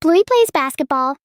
Bluey plays basketball.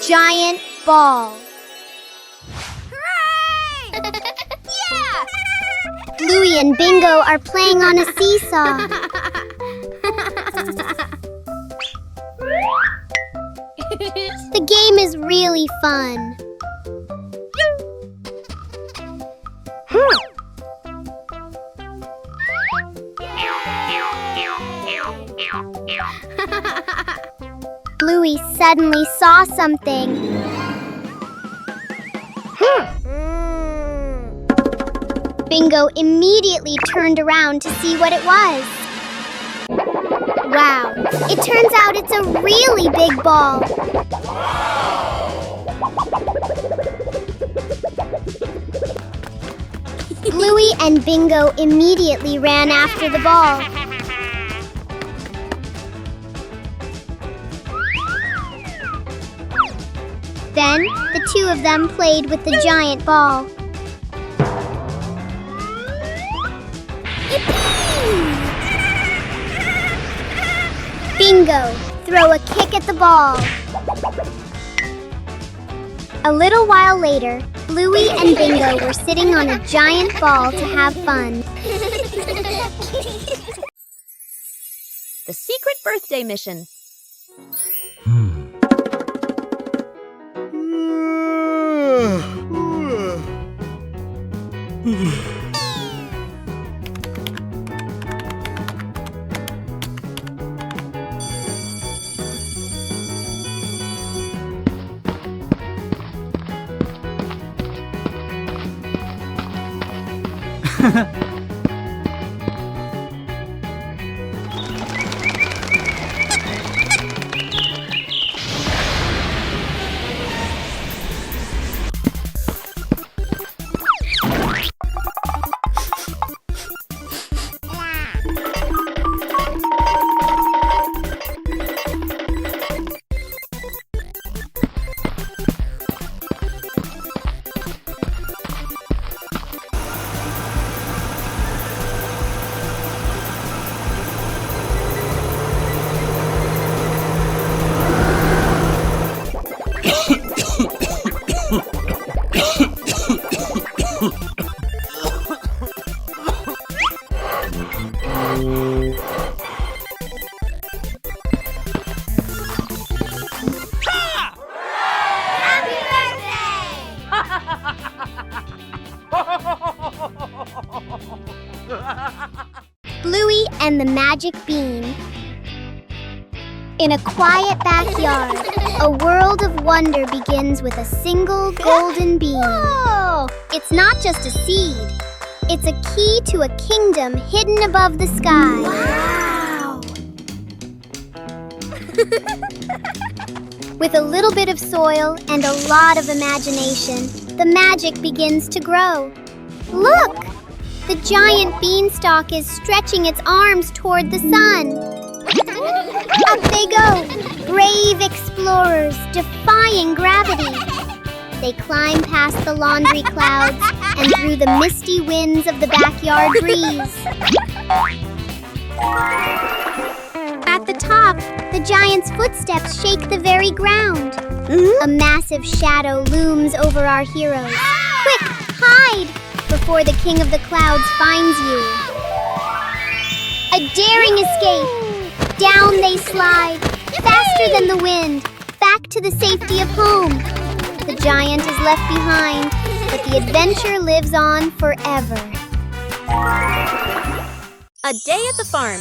Giant ball. Hooray! Yeah! Bluey and Bingo are playing on a seesaw. The game is really fun. Bluey suddenly saw something. Bingo immediately turned around to see what it was. Wow, it turns out it's a really big ball. Bluey and Bingo immediately ran after the ball. Then, the two of them played with the giant ball. Bingo, throw a kick at the ball. A little while later, Bluey and Bingo were sitting on a giant ball to have fun. The secret birthday mission. Bluey and the Magic Bean. In a quiet backyard, a world of wonder begins with a single golden bean. Whoa! It's not just a seed. It's a key to a kingdom hidden above the sky. Wow! With a little bit of soil and a lot of imagination, the magic begins to grow. Look! The giant beanstalk is stretching its arms toward the sun. Up they go, brave explorers defying gravity. They climb past the laundry clouds and through the misty winds of the backyard breeze. At the top, the giant's footsteps shake the very ground. A massive shadow looms over our heroes. Quick, hide before the king of the clouds finds you. A daring escape. Down they slide, faster than the wind, back to the safety of home. The giant is left behind, but the adventure lives on forever. A day at the farm.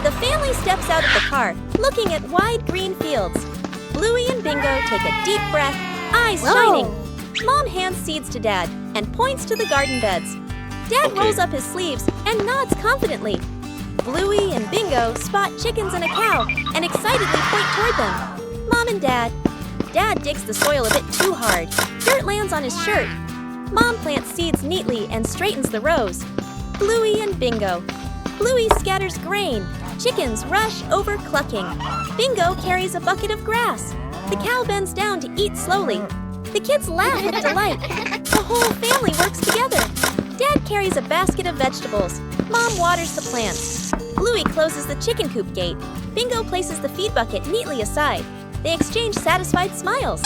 The family steps out of the car, looking at wide green fields. Bluey and Bingo take a deep breath, eyes shining. Mom hands seeds to Dad and points to the garden beds. Dad rolls up his sleeves and nods confidently. Bluey and Bingo spot chickens and a cow and excitedly point toward them. Mom and Dad. Dad digs the soil a bit too hard. Dirt lands on his shirt. Mom plants seeds neatly and straightens the rows. Bluey and Bingo. Bluey scatters grain. Chickens rush over clucking. Bingo carries a bucket of grass. The cow bends down to eat slowly. The kids laugh with delight. The whole family works together. Dad carries a basket of vegetables. Mom waters the plants. Bluey closes the chicken coop gate. Bingo places the feed bucket neatly aside. They exchange satisfied smiles.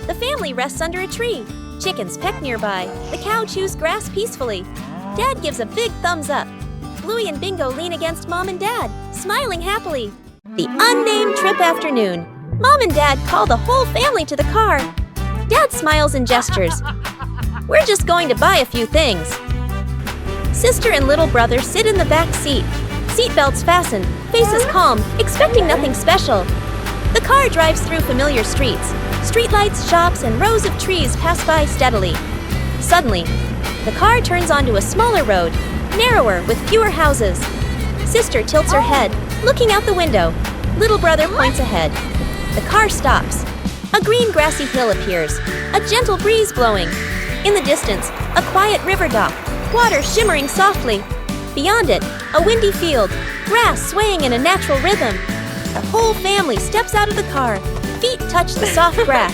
The family rests under a tree. Chickens peck nearby. The cow chews grass peacefully. Dad gives a big thumbs up. Bluey and Bingo lean against Mom and Dad, smiling happily. The unnamed trip afternoon. Mom and Dad call the whole family to the car. Dad smiles and gestures. We're just going to buy a few things. Sister and little brother sit in the back seat. Seatbelts fastened, faces calm, expecting nothing special. The car drives through familiar streets. Streetlights, shops, and rows of trees pass by steadily. Suddenly, the car turns onto a smaller road, narrower with fewer houses. Sister tilts her head, looking out the window. Little brother points ahead. The car stops. A green grassy hill appears, a gentle breeze blowing. In the distance, a quiet river dock, water shimmering softly. Beyond it, a windy field, grass swaying in a natural rhythm. The whole family steps out of the car. Feet touch the soft grass.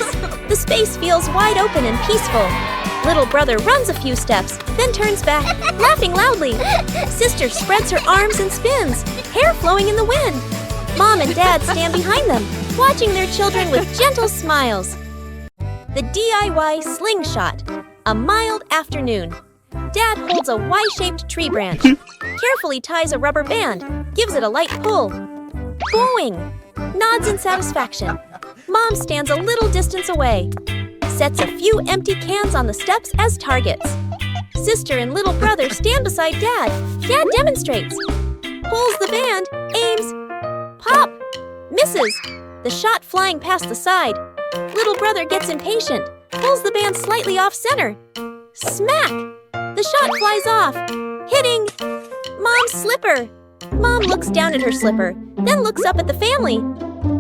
The space feels wide open and peaceful. Little brother runs a few steps, then turns back, laughing loudly. Sister spreads her arms and spins, hair flowing in the wind. Mom and Dad stand behind them, watching their children with gentle smiles. The DIY slingshot. A mild afternoon. Dad holds a Y-shaped tree branch, carefully ties a rubber band, gives it a light pull. Boing! Nods in satisfaction. Mom stands a little distance away, sets a few empty cans on the steps as targets. Sister and little brother stand beside Dad. Dad demonstrates. Pulls the band, aims, pop, misses. The shot flying past the side. Little brother gets impatient, pulls the band slightly off center. Smack! The shot flies off, hitting Mom's slipper. Mom looks down at her slipper, then looks up at the family.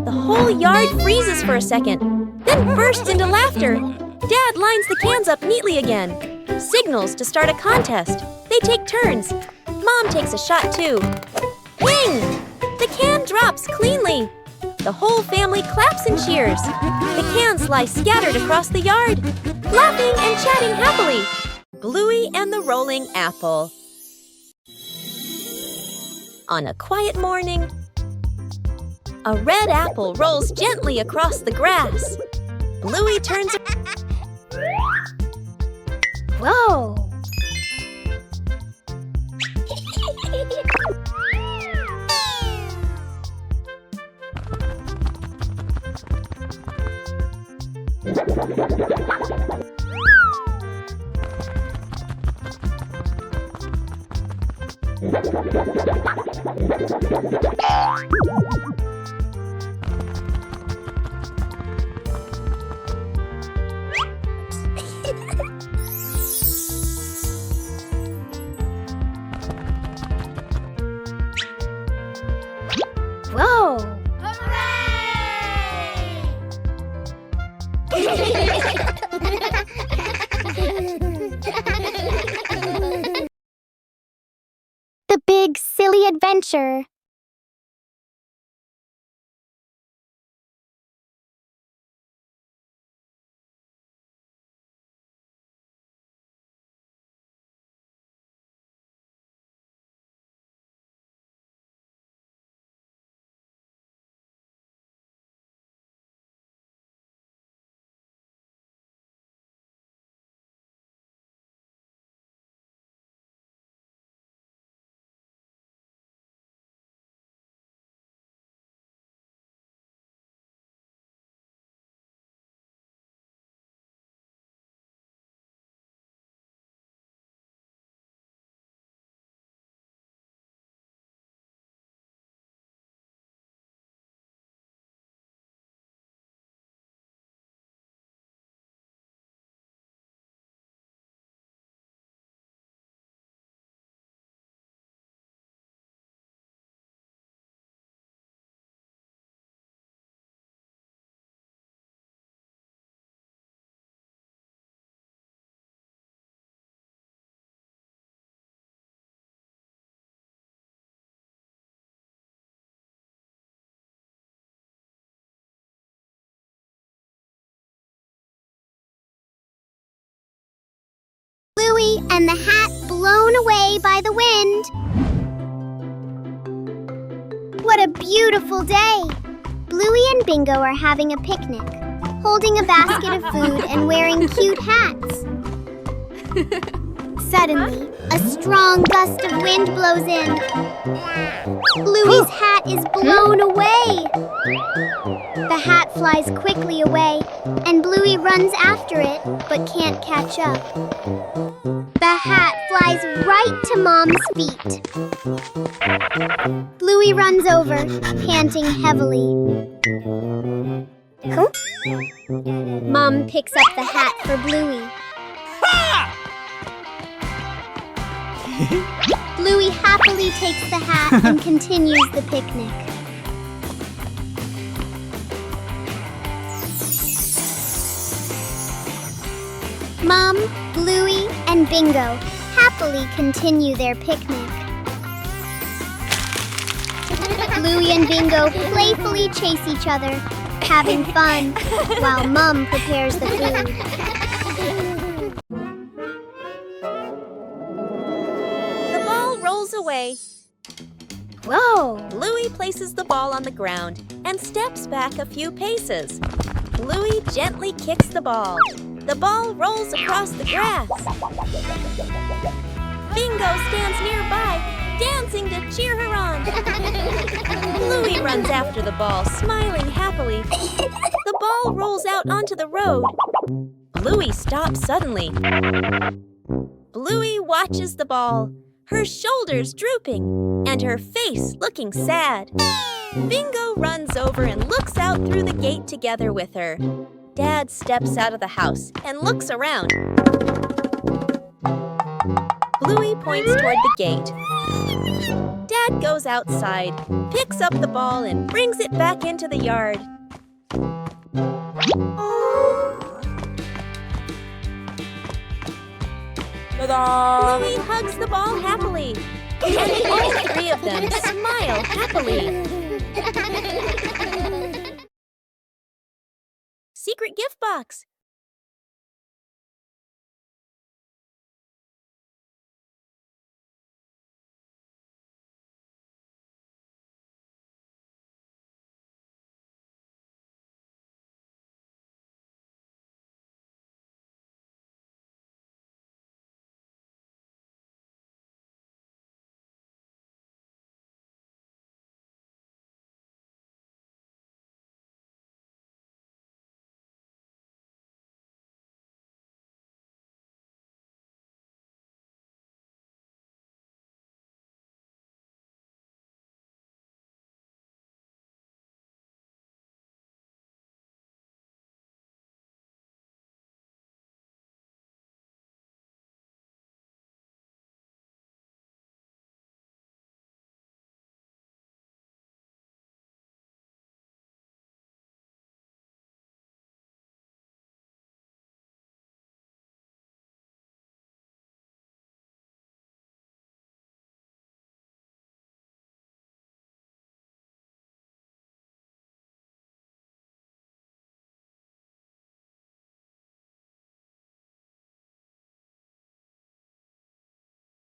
The whole yard freezes for a second, then bursts into laughter. Dad lines the cans up neatly again. Signals to start a contest. They take turns. Mom takes a shot too. Wing! The can drops cleanly. The whole family claps and cheers. The cans lie scattered across the yard, laughing and chatting happily. Bluey and the Rolling Apple. On a quiet morning, a red apple rolls gently across the grass. Bluey turns. Whoa! Whoa! The Big Silly Adventure. and the hat blown away by the wind. What a beautiful day! Bluey and Bingo are having a picnic, holding a basket of food and wearing cute hats. Suddenly, a strong gust of wind blows in. Bluey's hat is blown away. The hat flies quickly away, and Bluey runs after it, but can't catch up. The hat flies right to Mom's feet. Bluey runs over, panting heavily. Mom picks up the hat for Bluey. Bluey happily takes the hat and continues the picnic. Mom, Bluey, and Bingo happily continue their picnic. Bluey and Bingo playfully chase each other, having fun, while Mom prepares the food. Rolls away. Whoa! Bluey places the ball on the ground and steps back a few paces. Bluey gently kicks the ball. The ball rolls across the grass. Bingo stands nearby, dancing to cheer her on. Bluey runs after the ball, smiling happily. The ball rolls out onto the road. Bluey stops suddenly. Bluey watches the ball, her shoulders drooping, and her face looking sad. Bingo runs over and looks out through the gate together with her. Dad steps out of the house and looks around. Bluey points toward the gate. Dad goes outside, picks up the ball, and brings it back into the yard. Bluey hugs the ball happily, and all three of them smile happily. Secret gift box.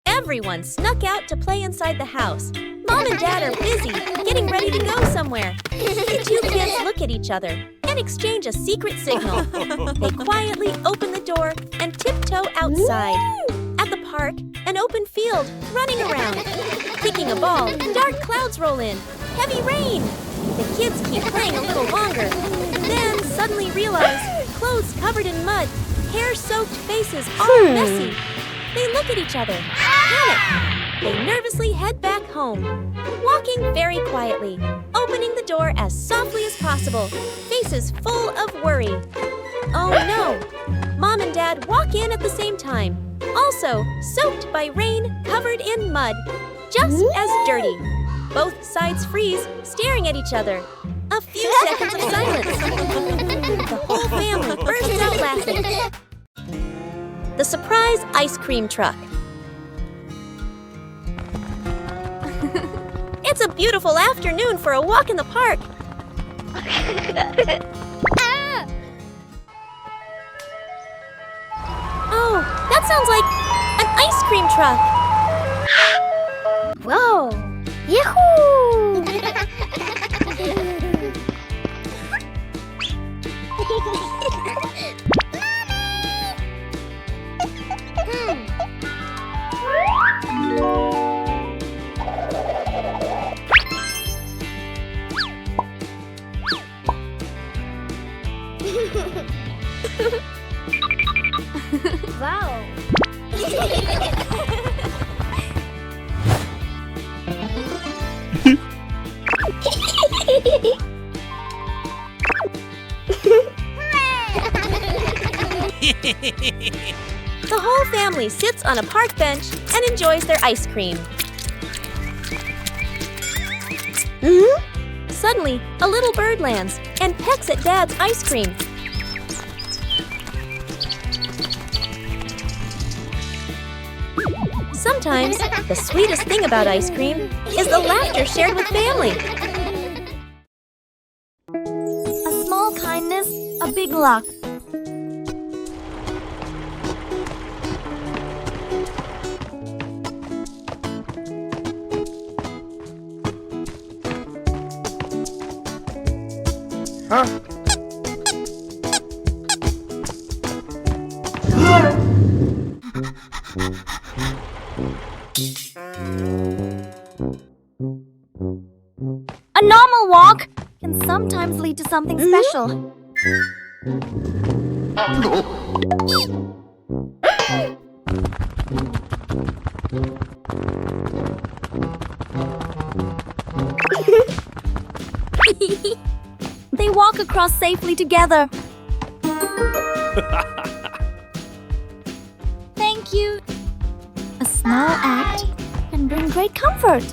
Everyone snuck out to play inside the house. Mom and Dad are busy, getting ready to go somewhere. The two kids look at each other and exchange a secret signal. They quietly open the door and tiptoe outside. At the park, an open field, running around. Kicking a ball, dark clouds roll in. Heavy rain. The kids keep playing a little longer. Then suddenly realize, clothes covered in mud, hair-soaked faces all messy. They look at each other, panic. They nervously head back home, walking very quietly, opening the door as softly as possible, faces full of worry. Oh no! Mom and Dad walk in at the same time, also soaked by rain, covered in mud, just as dirty. Both sides freeze, staring at each other. A few seconds of silence. The whole family bursts out laughing. The surprise ice cream truck. It's a beautiful afternoon for a walk in the park. Oh, that sounds like an cream truck. Whoa! Yahoo! Wow! The whole family sits on a park bench and enjoys their ice cream. Suddenly, a little bird lands and pecks at Dad's ice cream. Sometimes, the sweetest thing about ice cream is the laughter shared with family. A small kindness, a big luck. A normal walk can sometimes lead to something special. They walk across safely together. Thank you. A small act can bring great comfort.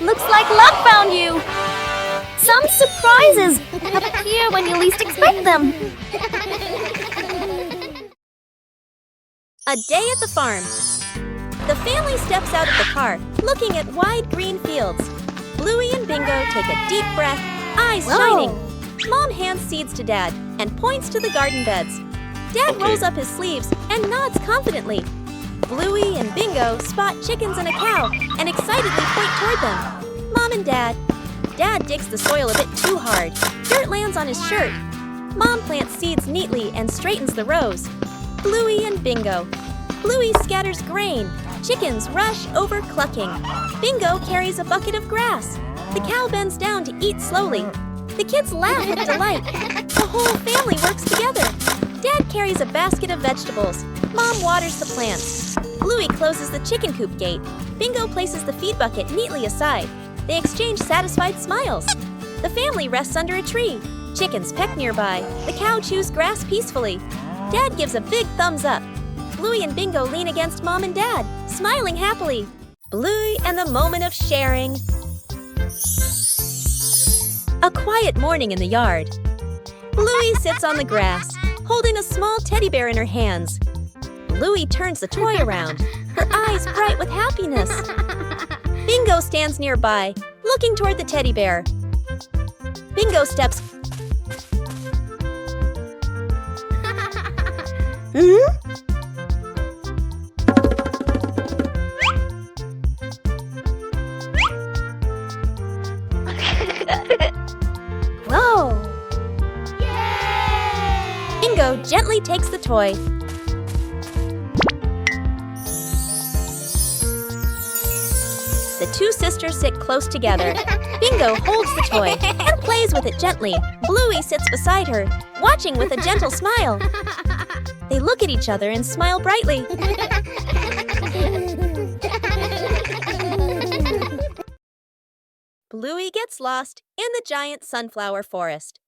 Looks like luck found you! Some surprises appear when you least expect them. A day at the farm. The family steps out of the car, looking at wide green fields. Bluey and Bingo take a deep breath, eyes shining. Mom hands seeds to Dad and points to the garden beds. Dad rolls up his sleeves and nods confidently. Bluey and Bingo spot chickens and a cow and excitedly point toward them. Mom and Dad. Dad digs the soil a bit too hard. Dirt lands on his shirt. Mom plants seeds neatly and straightens the rows. Bluey and Bingo. Bluey scatters grain. Chickens rush over clucking. Bingo carries a bucket of grass. The cow bends down to eat slowly. The kids laugh with delight. The whole family works together. Dad carries a basket of vegetables. Mom waters the plants. Bluey closes the chicken coop gate. Bingo places the feed bucket neatly aside. They exchange satisfied smiles. The family rests under a tree. Chickens peck nearby. The cow chews grass peacefully. Dad gives a big thumbs up. Bluey and Bingo lean against Mom and Dad, smiling happily. Bluey and the moment of sharing. A quiet morning in the yard. Bluey sits on the grass, holding a small teddy bear in her hands. Bluey turns the toy around, her eyes bright with happiness. Bingo stands nearby, looking toward the teddy bear. Bingo steps. Whoa! Bingo gently takes the toy. The two sisters sit close together. Bingo holds the toy and plays with it gently. Bluey sits beside her, watching with a gentle smile. They look at each other and smile brightly. Bluey gets lost in the giant sunflower forest.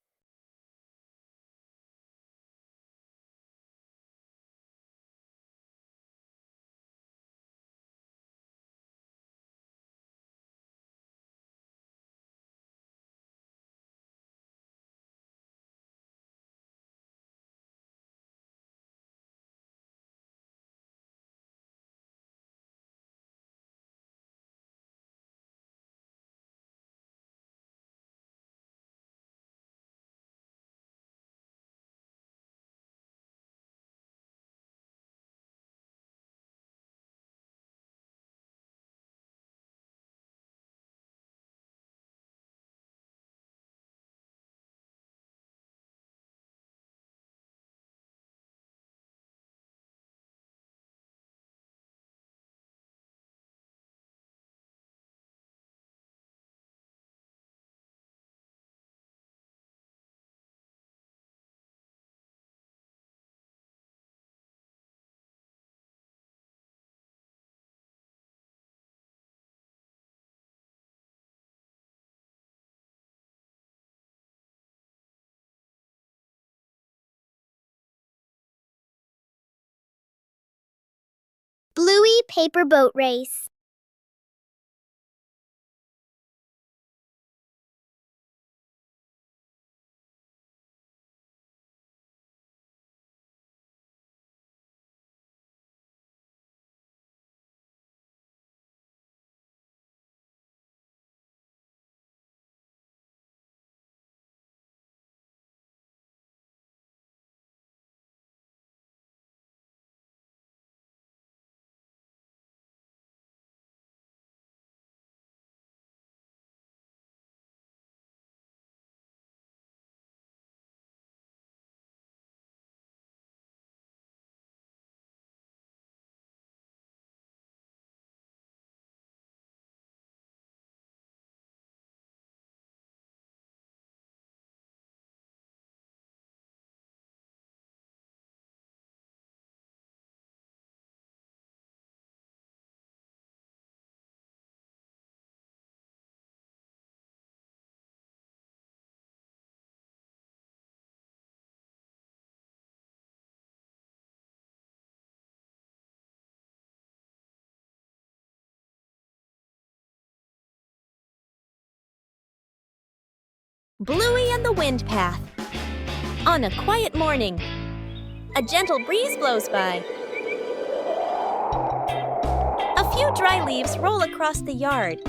Bluey paper boat race. Bluey and the Wind Path. On a quiet morning, a gentle breeze blows by. A few dry leaves roll across the yard.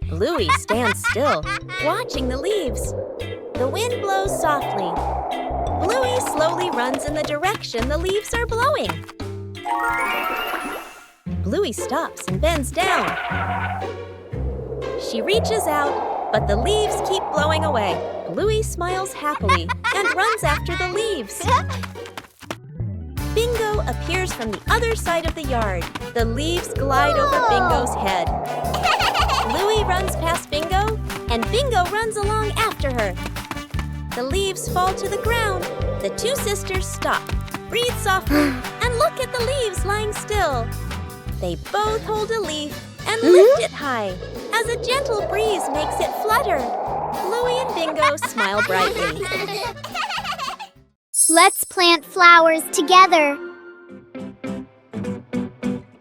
Bluey stands still, watching the leaves. The wind blows softly. Bluey slowly runs in the direction the leaves are blowing. Bluey stops and bends down. She reaches out, but the leaves keep blowing away. Bluey smiles happily and runs after the leaves. Bingo appears from the other side of the yard. The leaves glide over Bingo's head. Bluey runs past Bingo, and Bingo runs along after her. The leaves fall to the ground. The two sisters stop, breathe softly, and look at the leaves lying still. They both hold a leaf and lift it high as a gentle breeze makes it flutter. Bluey and Bingo smile brightly. Let's plant flowers together.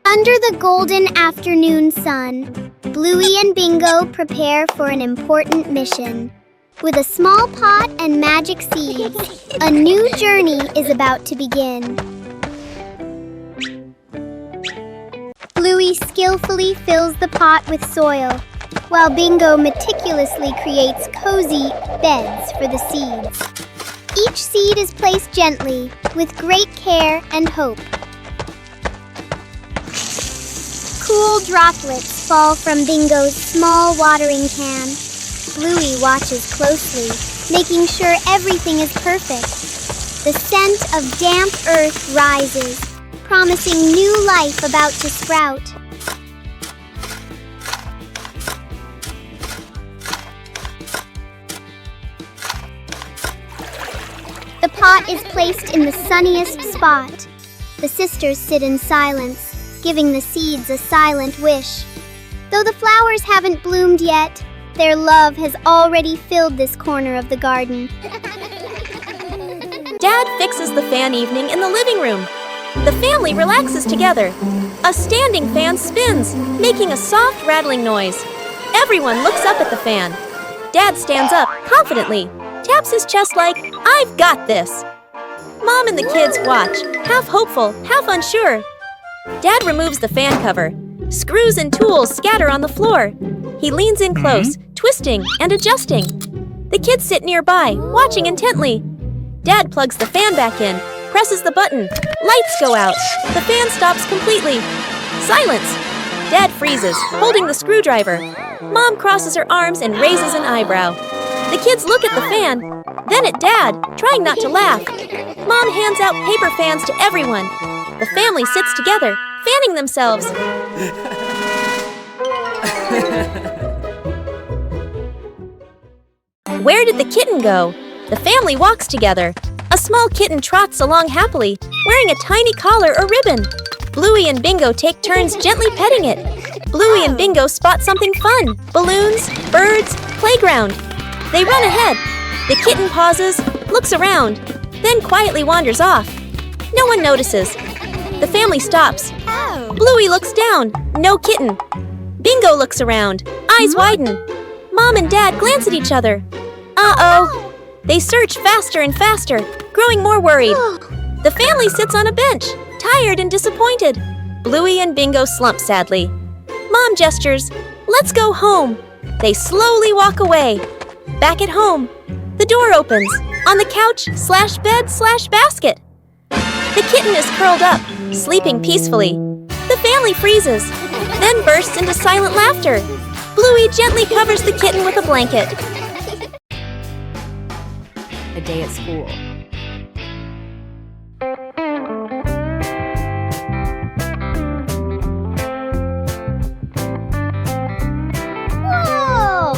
Under the golden afternoon sun, Bluey and Bingo prepare for an important mission. With a small pot and magic seeds, a new journey is about to begin. Bluey skillfully fills the pot with soil, while Bingo meticulously creates cozy beds for the seeds. Each seed is placed gently, with great care and hope. Cool droplets fall from Bingo's small watering can. Bluey watches closely, making sure everything is perfect. The scent of damp earth rises, promising new life about to sprout. The pot is placed in the sunniest spot. The sisters sit in silence, giving the seeds a silent wish. Though the flowers haven't bloomed yet, their love has already filled this corner of the garden. Dad fixes the fan evening in the living room. The family relaxes together. A standing fan spins, making a soft rattling noise. Everyone looks up at the fan. Dad stands up confidently, taps his chest like, "I've got this." Mom and the kids watch, half hopeful, half unsure. Dad removes the fan cover. Screws and tools scatter on the floor. He leans in close, twisting and adjusting. The kids sit nearby, watching intently. Dad plugs the fan back in, presses the button. Lights go out. The fan stops completely. Silence. Dad freezes, holding the screwdriver. Mom crosses her arms and raises an eyebrow. The kids look at the fan, then at Dad, trying not to laugh. Mom hands out paper fans to everyone. The family sits together, fanning themselves. Where did the kitten go? The family walks together. A small kitten trots along happily, wearing a tiny collar or ribbon. Bluey and Bingo take turns gently petting it. Bluey and Bingo spot something fun: balloons, birds, playground. They run ahead. The kitten pauses, looks around, then quietly wanders off. No one notices. The family stops. Bluey looks down. No kitten. Bingo looks around. Eyes widen. Mom and Dad glance at each other. Uh-oh. They search faster and faster, growing more worried. The family sits on a bench, tired and disappointed. Bluey and Bingo slump sadly. Mom gestures, "Let's go home." They slowly walk away. Back at home, the door opens. On the couch/bed/basket. The kitten is curled up, sleeping peacefully. The family freezes, then bursts into silent laughter. Bluey gently covers the kitten with a blanket. A day at school. Whoa!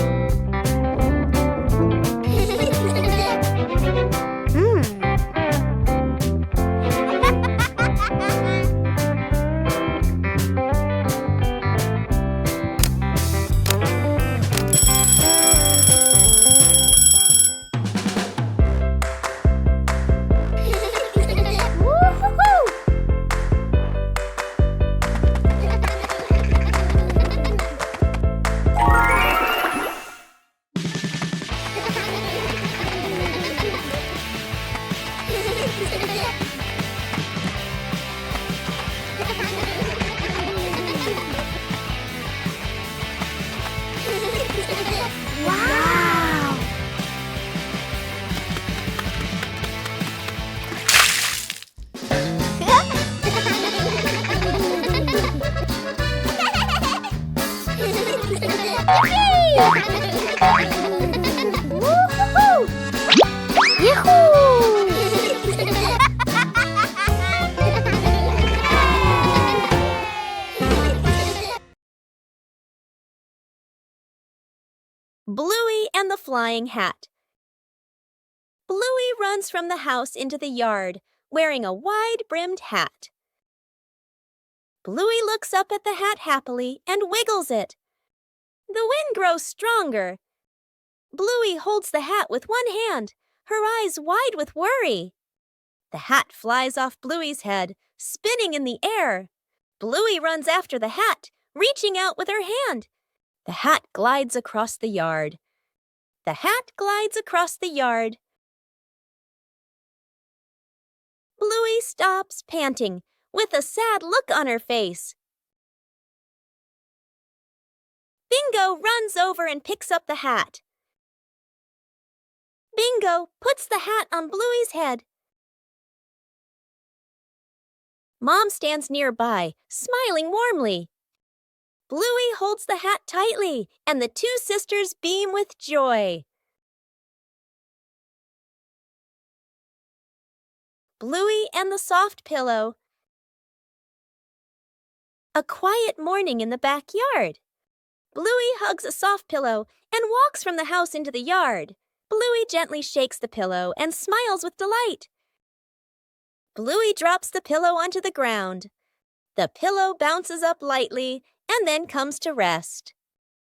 Wow! Woo-hoo-hoo! Yahoo! Bluey and the Flying Hat. Bluey runs from the house into the yard, wearing a wide-brimmed hat. Bluey looks up at the hat happily and wiggles it. The wind grows stronger. Bluey holds the hat with one hand, her eyes wide with worry. The hat flies off Bluey's head, spinning in the air. Bluey runs after the hat, reaching out with her hand. The hat glides across the yard. The hat glides across the yard. Bluey stops, panting, with a sad look on her face. Bingo runs over and picks up the hat. Bingo puts the hat on Bluey's head. Mom stands nearby, smiling warmly. Bluey holds the hat tightly, and the two sisters beam with joy. Bluey and the Soft Pillow. A quiet morning in the backyard. Bluey hugs a soft pillow and walks from the house into the yard. Bluey gently shakes the pillow and smiles with delight. Bluey drops the pillow onto the ground. The pillow bounces up lightly and then comes to rest.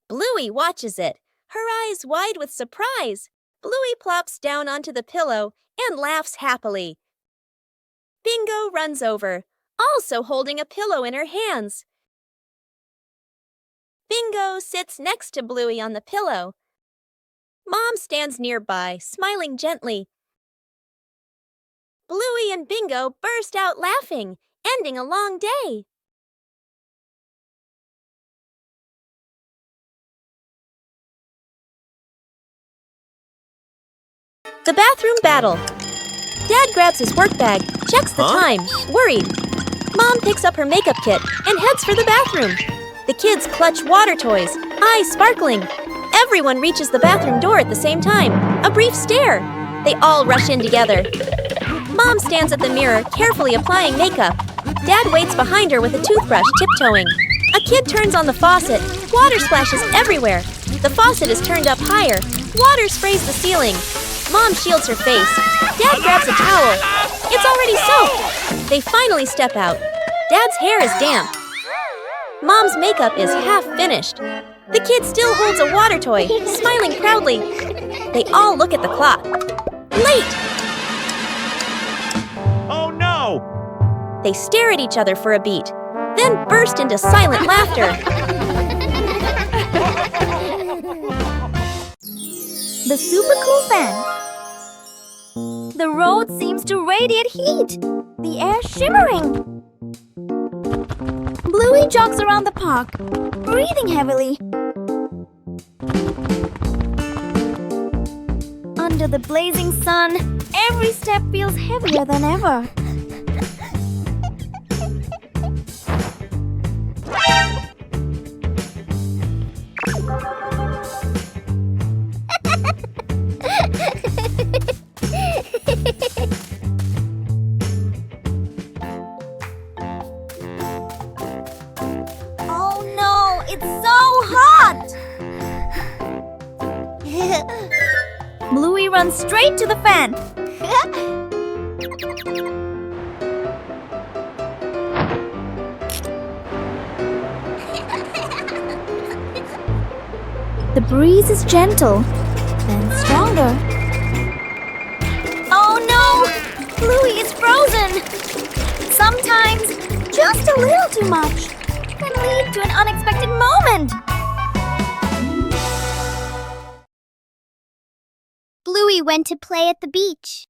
Bluey watches it, her eyes wide with surprise. Bluey plops down onto the pillow and laughs happily. Bingo runs over, also holding a pillow in her hands. Bingo sits next to Bluey on the pillow. Mom stands nearby, smiling gently. Bluey and Bingo burst out laughing, ending a long day. The bathroom battle. Dad grabs his work bag, checks the time, worried. Mom picks up her makeup kit and heads for the bathroom. The kids clutch water toys, eyes sparkling. Everyone reaches the bathroom door at the same time. A brief stare. They all rush in together. Mom stands at the mirror, carefully applying makeup. Dad waits behind her with a toothbrush, tiptoeing. A kid turns on the faucet. Water splashes everywhere. The faucet is turned up higher. Water sprays the ceiling. Mom shields her face. Dad grabs a towel. It's already soaked. They finally step out. Dad's hair is damp. Mom's makeup is half finished. The kid still holds a water toy, smiling proudly. They all look at the clock. Late! Oh no! They stare at each other for a beat, then burst into silent laughter. The super cool fan. The road seems to radiate heat. The air shimmering. Bluey jogs around the park, breathing heavily. Under the blazing sun, every step feels heavier than ever. Oh no, it's so hot! Bluey runs straight to the fan. The breeze is gentle, then stronger. Oh no! Bluey is frozen! Sometimes, just a little too much can lead to an unexpected moment. Bluey went to play at the beach.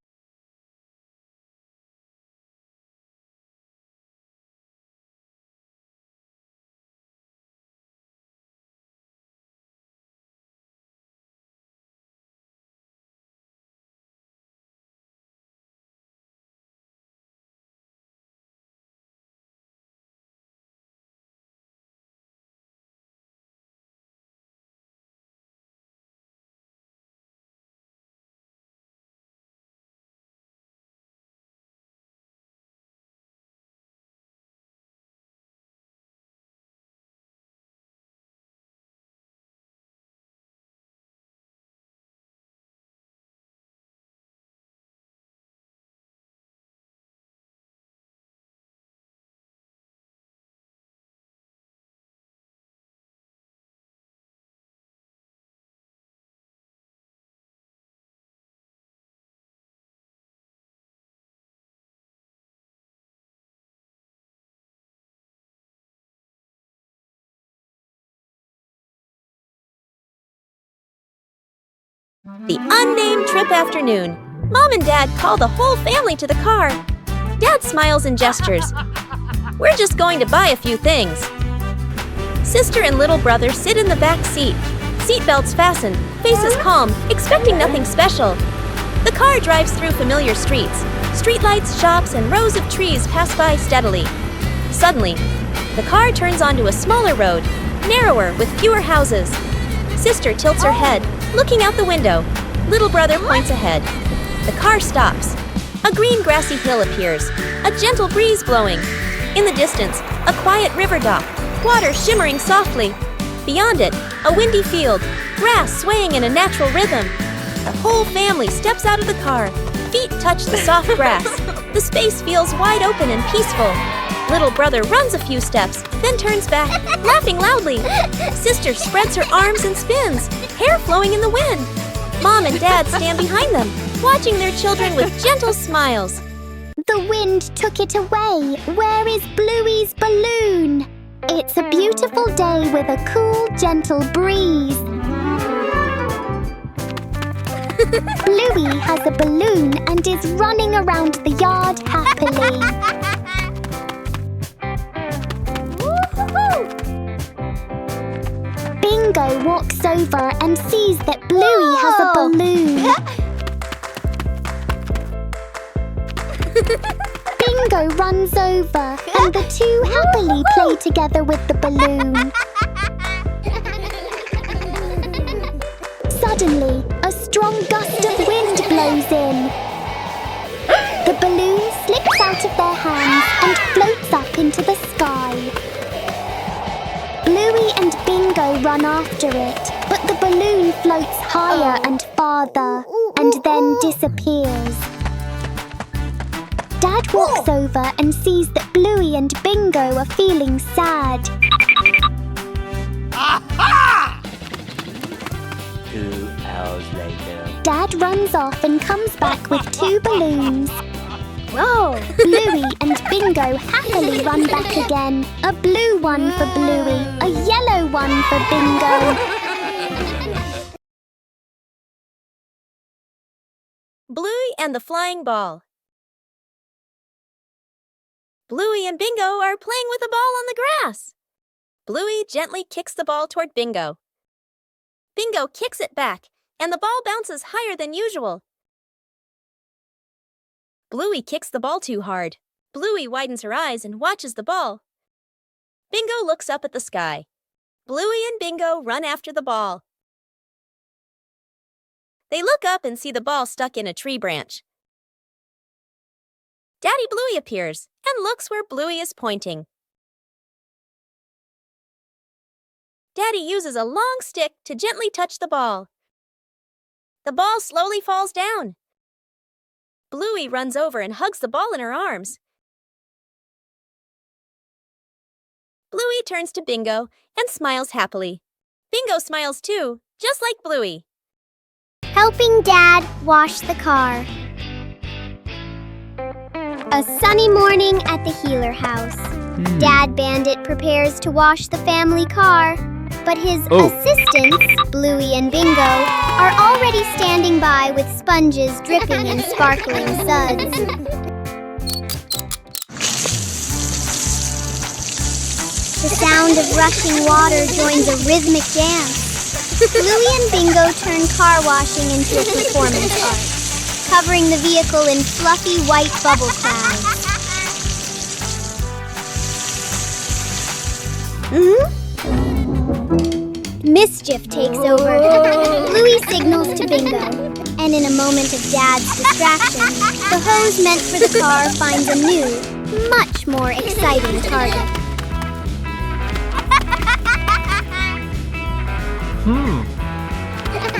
The unnamed trip afternoon. Mom and Dad call the whole family to the car. Dad smiles and gestures. We're just going to buy a few things. Sister and little brother sit in the back seat. Seatbelts fastened, faces calm, expecting nothing special. The car drives through familiar streets. Streetlights, shops, and rows of trees pass by steadily. Suddenly, the car turns onto a smaller road, narrower with fewer houses. Sister tilts her head, looking out the window. Little brother points ahead. The car stops. A green grassy hill appears, a gentle breeze blowing. In the distance, a quiet river dock, water shimmering softly. Beyond it, a windy field, grass swaying in a natural rhythm. The whole family steps out of the car. Feet touch the soft grass. The space feels wide open and peaceful. Little brother runs a few steps, then turns back, laughing loudly. Sister spreads her arms and spins, hair flowing in the wind. Mom and Dad stand behind them, watching their children with gentle smiles. The wind took it away. Where is Bluey's balloon? It's a beautiful day with a cool, gentle breeze. Bluey has a balloon and is running around the yard happily. Bingo walks over and sees that Bluey has a balloon. Bingo runs over and the two happily play together with the balloon. Suddenly, a strong gust of wind blows in. The balloon slips out of their hands and floats up into the sky. Bluey and Bingo run after it, but the balloon floats higher and farther and then disappears. Dad walks over and sees that Bluey and Bingo are feeling sad. 2 hours later. Dad runs off and comes back with 2 balloons. Whoa! Bluey and Bingo happily run back again. A blue one for Bluey, a yellow one for Bingo. Bluey and the flying ball. Bluey and Bingo are playing with a ball on the grass. Bluey gently kicks the ball toward Bingo. Bingo kicks it back, and the ball bounces higher than usual. Bluey kicks the ball too hard. Bluey widens her eyes and watches the ball. Bingo looks up at the sky. Bluey and Bingo run after the ball. They look up and see the ball stuck in a tree branch. Daddy Bluey appears and looks where Bluey is pointing. Daddy uses a long stick to gently touch the ball. The ball slowly falls down. Bluey runs over and hugs the ball in her arms. Bluey turns to Bingo and smiles happily. Bingo smiles too, just like Bluey. Helping Dad wash the car. A sunny morning at the Healer house. Dad Bandit prepares to wash the family car, but his assistants, Bluey and Bingo, are already standing by with sponges dripping in sparkling suds. The sound of rushing water joins a rhythmic dance. Bluey and Bingo turn car washing into a performance art, covering the vehicle in fluffy white bubble clouds. Mischief takes over. Bluey signals to Bingo, and in a moment of Dad's distraction, the hose meant for the car finds a new, much more exciting target.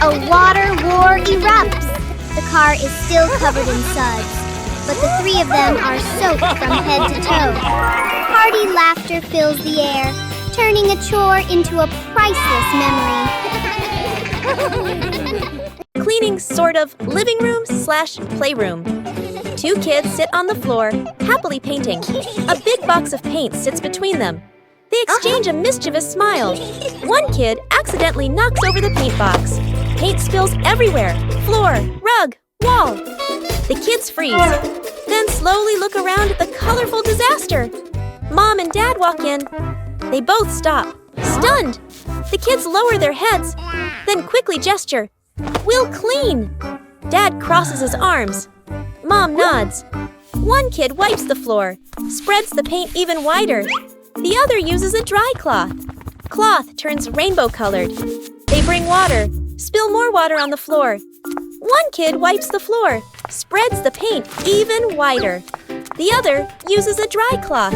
A water war erupts. The car is still covered in suds, but the three of them are soaked from head to toe. Hearty laughter fills the air, turning a chore into a priceless memory. Cleaning sort of living room / playroom. Two kids sit on the floor, happily painting. A big box of paint sits between them. They exchange a mischievous smile. One kid accidentally knocks over the paint box. Paint spills everywhere, floor, rug, wall. The kids freeze, then slowly look around at the colorful disaster. Mom and Dad walk in. They both stop, stunned. The kids lower their heads, then quickly gesture. We'll clean. Dad crosses his arms. Mom nods. One kid wipes the floor, spreads the paint even wider. The other uses a dry cloth. Cloth turns rainbow-colored. They bring water, spill more water on the floor. One kid wipes the floor, spreads the paint even wider. The other uses a dry cloth.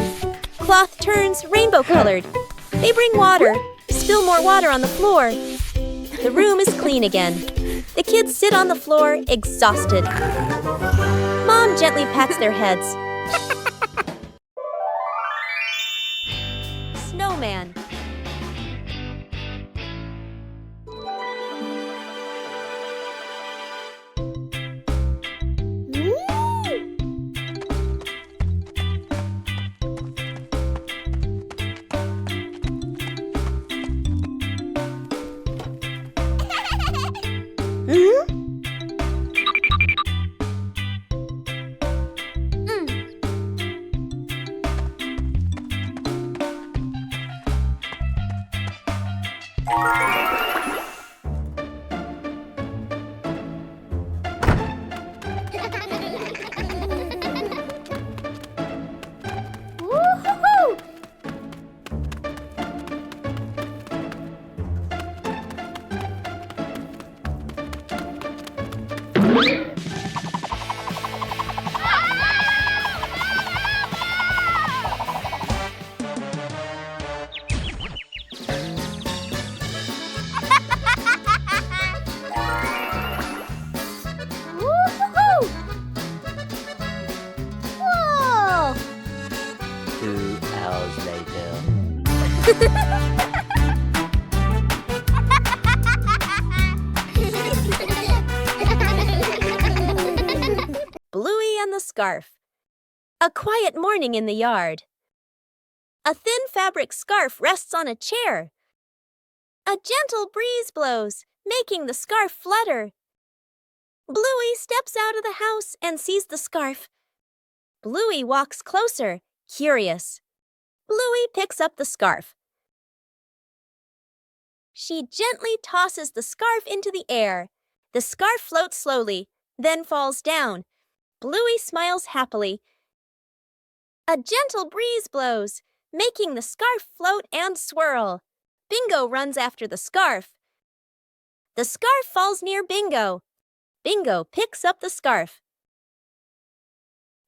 Cloth turns rainbow-colored. They bring water, spill more water on the floor. The room is clean again. The kids sit on the floor, exhausted. Mom gently pats their heads. Snowman. Bluey and the Scarf. A quiet morning in the yard. A thin fabric scarf rests on a chair. A gentle breeze blows, making the scarf flutter. Bluey steps out of the house and sees the scarf. Bluey walks closer, curious. Bluey picks up the scarf. She gently tosses the scarf into the air. The scarf floats slowly, then falls down. Bluey smiles happily. A gentle breeze blows, making the scarf float and swirl. Bingo runs after the scarf. The scarf falls near Bingo. Bingo picks up the scarf.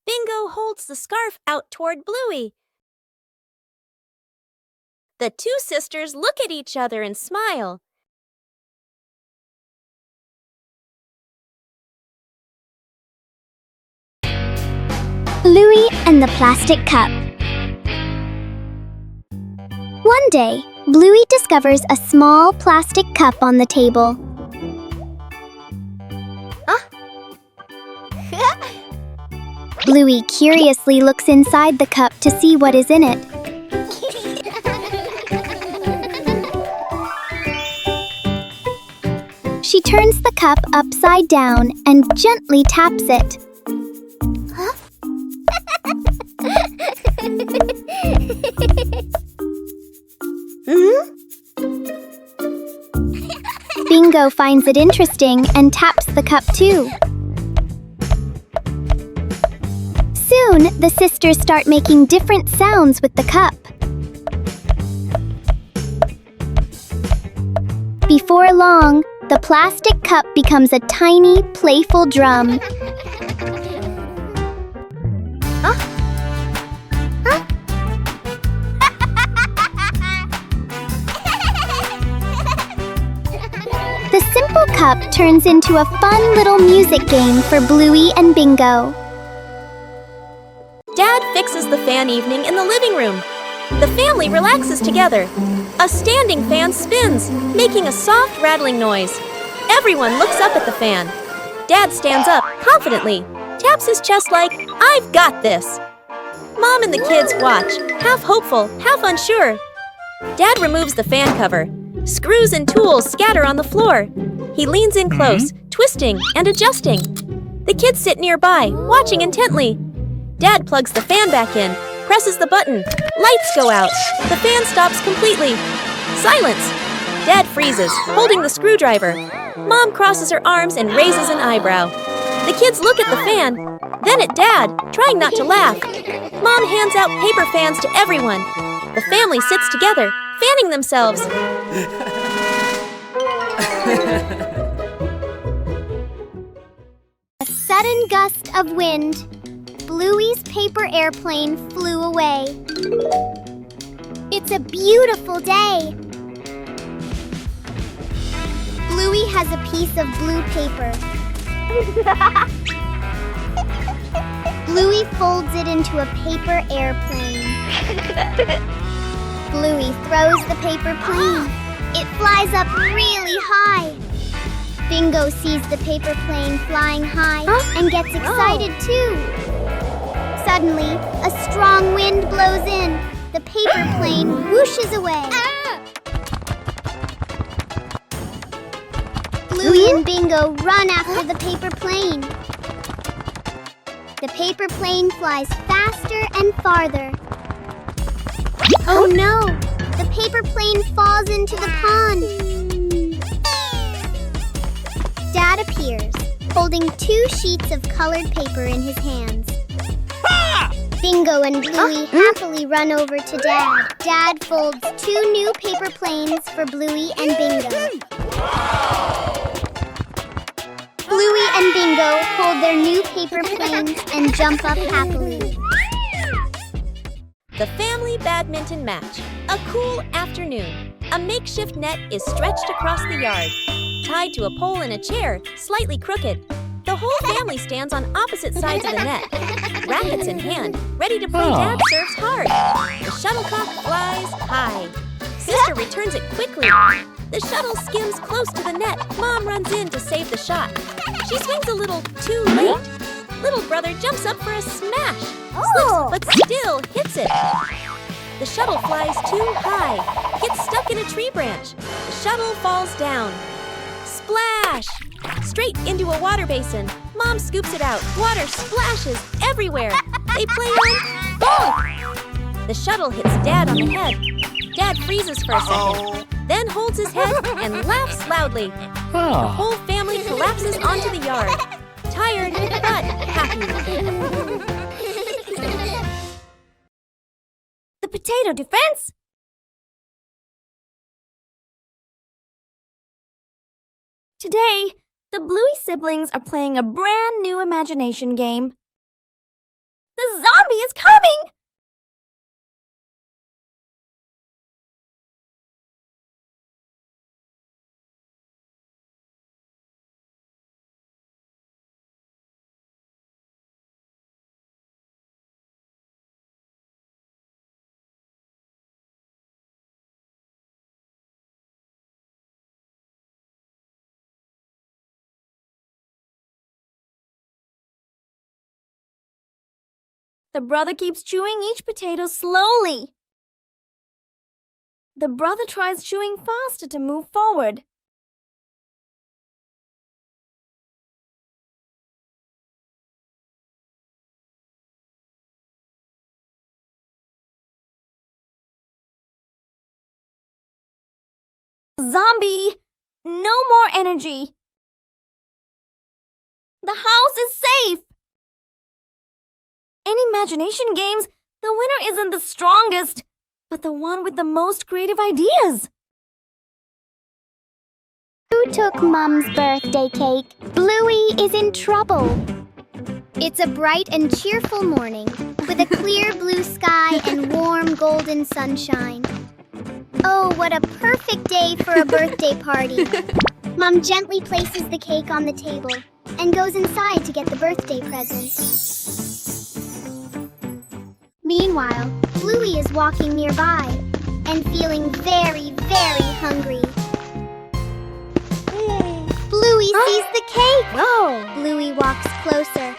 Bingo holds the scarf out toward Bluey. The two sisters look at each other and smile. Bluey and the plastic cup. One day, Bluey discovers a small plastic cup on the table. Bluey curiously looks inside the cup to see what is in it. She turns the cup upside down and gently taps it. Bingo finds it interesting and taps the cup too. Soon, the sisters start making different sounds with the cup. Before long, the plastic cup becomes a tiny, playful drum. The simple cup turns into a fun little music game for Bluey and Bingo. Dad fixes the fan evening in the living room. The family relaxes together. A standing fan spins, making a soft rattling noise. Everyone looks up at the fan. Dad stands up confidently, taps his chest like, "I've got this." Mom and the kids watch, half hopeful, half unsure. Dad removes the fan cover. Screws and tools scatter on the floor. He leans in close, twisting and adjusting. The kids sit nearby, watching intently. Dad plugs the fan back in, presses the button. Lights go out. The fan stops completely. Silence. Dad freezes, holding the screwdriver. Mom crosses her arms and raises an eyebrow. The kids look at the fan, then at Dad, trying not to laugh. Mom hands out paper fans to everyone. The family sits together, fanning themselves. A sudden gust of wind. Bluey's paper airplane flew away. It's a beautiful day. Bluey has a piece of blue paper. Bluey folds it into a paper airplane. Bluey throws the paper plane. It flies up really high. Bingo sees the paper plane flying high and gets excited too. Suddenly, a strong wind blows in. The paper plane whooshes away. Bluey and Bingo run after the paper plane. The paper plane flies faster and farther. Oh no! The paper plane falls into the pond. Dad appears, holding 2 sheets of colored paper in his hands. Bingo and Bluey happily run over to Dad. Dad folds 2 new paper planes for Bluey and Bingo. Bluey and Bingo hold their new paper planes and jump up happily. The family badminton match. A cool afternoon. A makeshift net is stretched across the yard, tied to a pole in a chair, slightly crooked. The whole family stands on opposite sides of the net, rackets in hand, ready to play. Dad serves hard. The shuttlecock flies high. Sister returns it quickly. The shuttle skims close to the net. Mom runs in to save the shot. She swings a little too late. Little brother jumps up for a smash. Oh. Slips, but still hits it. The shuttle flies too high, gets stuck in a tree branch. The shuttle falls down. Splash! Straight into a water basin. Mom scoops it out. Water splashes everywhere. They play on ball. The shuttle hits Dad on the head. Dad freezes for a second, then holds his head and laughs loudly. The whole family collapses onto the yard. Tired, but happy. The potato defense? Today, the Bluey siblings are playing a brand new imagination game. The zombie is coming! The brother keeps chewing each potato slowly. The brother tries chewing faster to move forward. Zombie! No more energy! The house is safe! In imagination games, the winner isn't the strongest, but the one with the most creative ideas. Who took Mom's birthday cake? Bluey is in trouble. It's a bright and cheerful morning with a clear blue sky and warm golden sunshine. Oh, what a perfect day for a birthday party. Mom gently places the cake on the table and goes inside to get the birthday present. Meanwhile, Bluey is walking nearby and feeling very, very hungry. Bluey sees the cake! Whoa! Bluey walks closer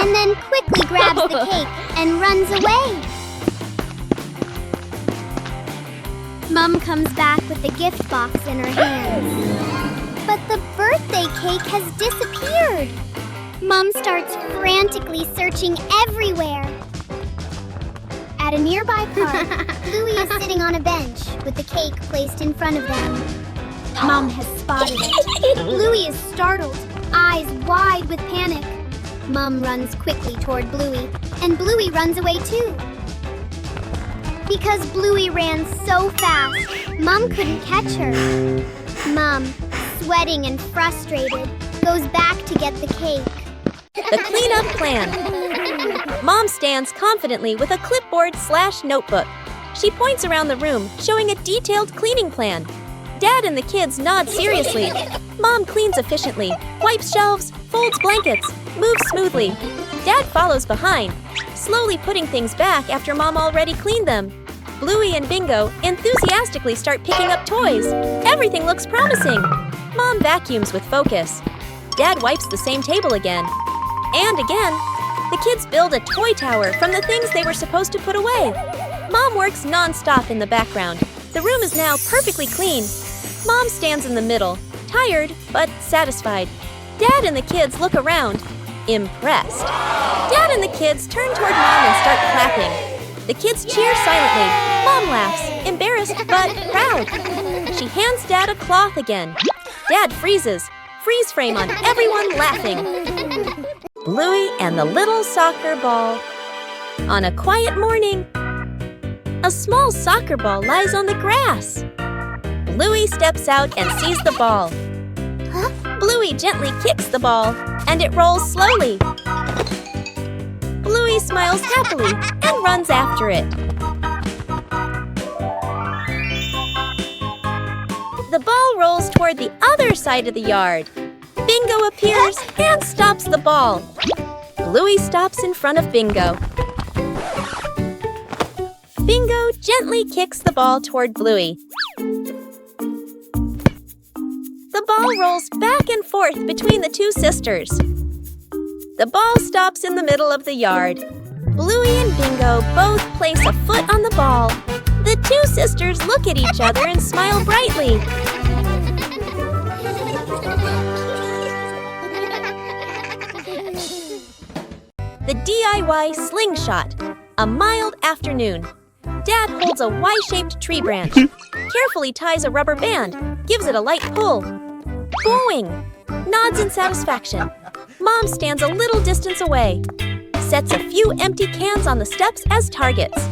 and then quickly grabs the cake and runs away. Mom comes back with the gift box in her hands. But the birthday cake has disappeared. Mom starts frantically searching everywhere. At a nearby park, Bluey is sitting on a bench with the cake placed in front of them. Mom has spotted it. Bluey is startled, eyes wide with panic. Mom runs quickly toward Bluey, and Bluey runs away too. Because Bluey ran so fast, Mom couldn't catch her. Mom, sweating and frustrated, goes back to get the cake. The cleanup plan. Mom stands confidently with a clipboard/notebook. She points around the room, showing a detailed cleaning plan. Dad and the kids nod seriously. Mom cleans efficiently, wipes shelves, folds blankets, moves smoothly. Dad follows behind, slowly putting things back after Mom already cleaned them. Bluey and Bingo enthusiastically start picking up toys. Everything looks promising. Mom vacuums with focus. Dad wipes the same table again. And again. The kids build a toy tower from the things they were supposed to put away. Mom works non-stop in the background. The room is now perfectly clean. Mom stands in the middle, tired but satisfied. Dad and the kids look around, impressed. Dad and the kids turn toward Mom and start clapping. The kids cheer silently. Mom laughs, embarrassed but proud. She hands Dad a cloth again. Dad freezes, freeze frame on everyone laughing. Bluey and the little soccer ball. On a quiet morning, a small soccer ball lies on the grass. Bluey steps out and sees the ball. Bluey gently kicks the ball, and it rolls slowly. Bluey smiles happily and runs after it. The ball rolls toward the other side of the yard. Bingo appears and stops the ball. Bluey stops in front of Bingo. Bingo gently kicks the ball toward Bluey. The ball rolls back and forth between the two sisters. The ball stops in the middle of the yard. Bluey and Bingo both place a foot on the ball. The two sisters look at each other and smile brightly. The DIY slingshot. A mild afternoon. Dad holds a Y-shaped tree branch. Carefully ties a rubber band. Gives it a light pull. Boing! Nods in satisfaction. Mom stands a little distance away. Sets a few empty cans on the steps as targets.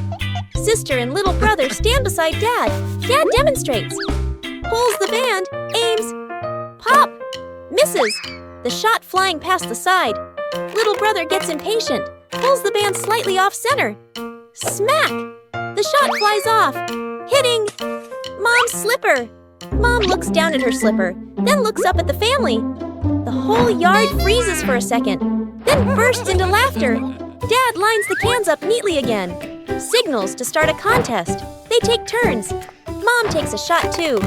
Sister and little brother stand beside Dad. Dad demonstrates. Pulls the band, aims. Pop! Misses. The shot flying past the side. Little brother gets impatient. Pulls the band slightly off center. Smack! The shot flies off. Hitting Mom's slipper. Mom looks down at her slipper, then looks up at the family. The whole yard freezes for a second, then bursts into laughter. Dad lines the cans up neatly again. Signals to start a contest. They take turns. Mom takes a shot too.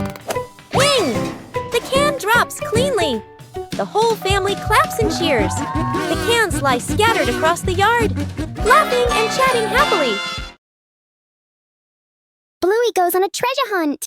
Ping! The can drops cleanly. The whole family claps and cheers. The cans lie scattered across the yard, laughing and chatting happily. Bluey goes on a treasure hunt.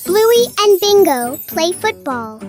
Bluey and Bingo play football.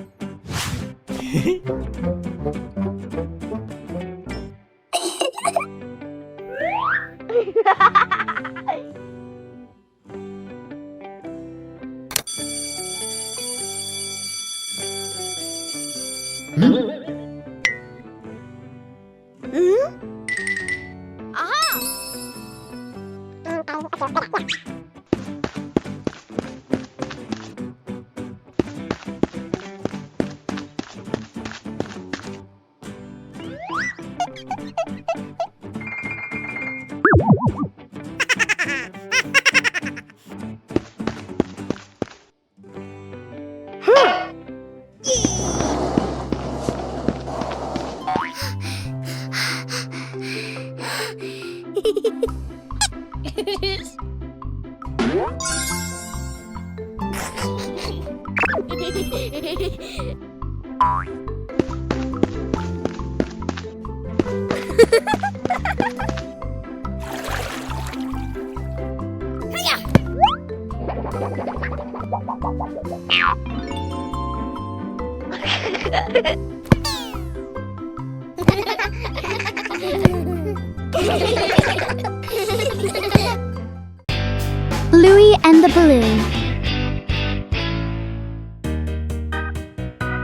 Bluey and the balloon.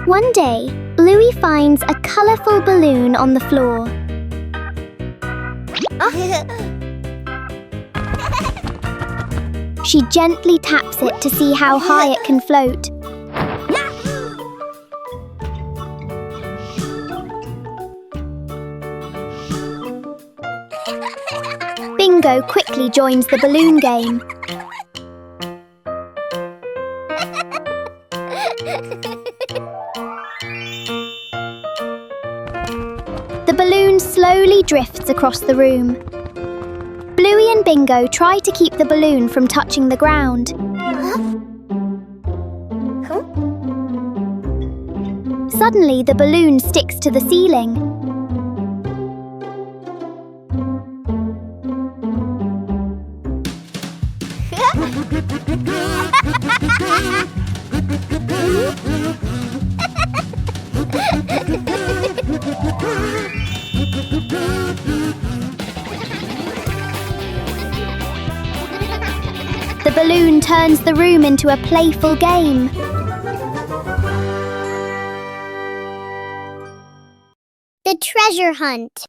One day, Bluey finds a colorful balloon on the floor. She gently taps it to see how high it can float. Bingo quickly joins the balloon game. The balloon slowly drifts across the room. Bluey and Bingo try to keep the balloon from touching the ground. Suddenly, the balloon sticks to the ceiling. The balloon turns the room into a playful game. The treasure hunt.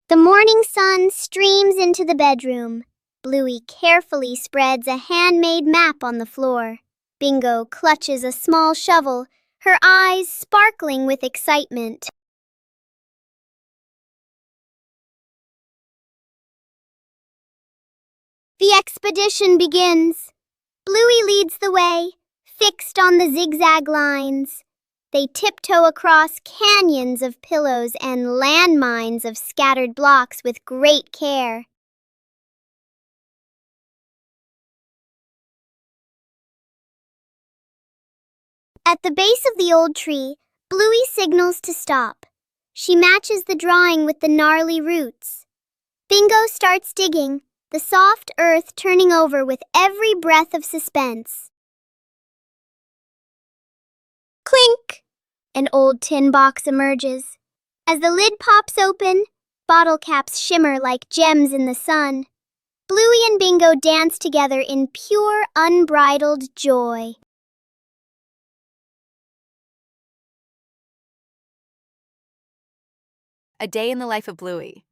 The morning sun streams into the bedroom. Bluey carefully spreads a handmade map on the floor. Bingo clutches a small shovel, her eyes sparkling with excitement. The expedition begins. Bluey leads the way, fixed on the zigzag lines. They tiptoe across canyons of pillows and landmines of scattered blocks with great care. At the base of the old tree, Bluey signals to stop. She matches the drawing with the gnarly roots. Bingo starts digging, the soft earth turning over with every breath of suspense. Clink! An old tin box emerges. As the lid pops open, bottle caps shimmer like gems in the sun. Bluey and Bingo dance together in pure, unbridled joy. A day in the life of Bluey.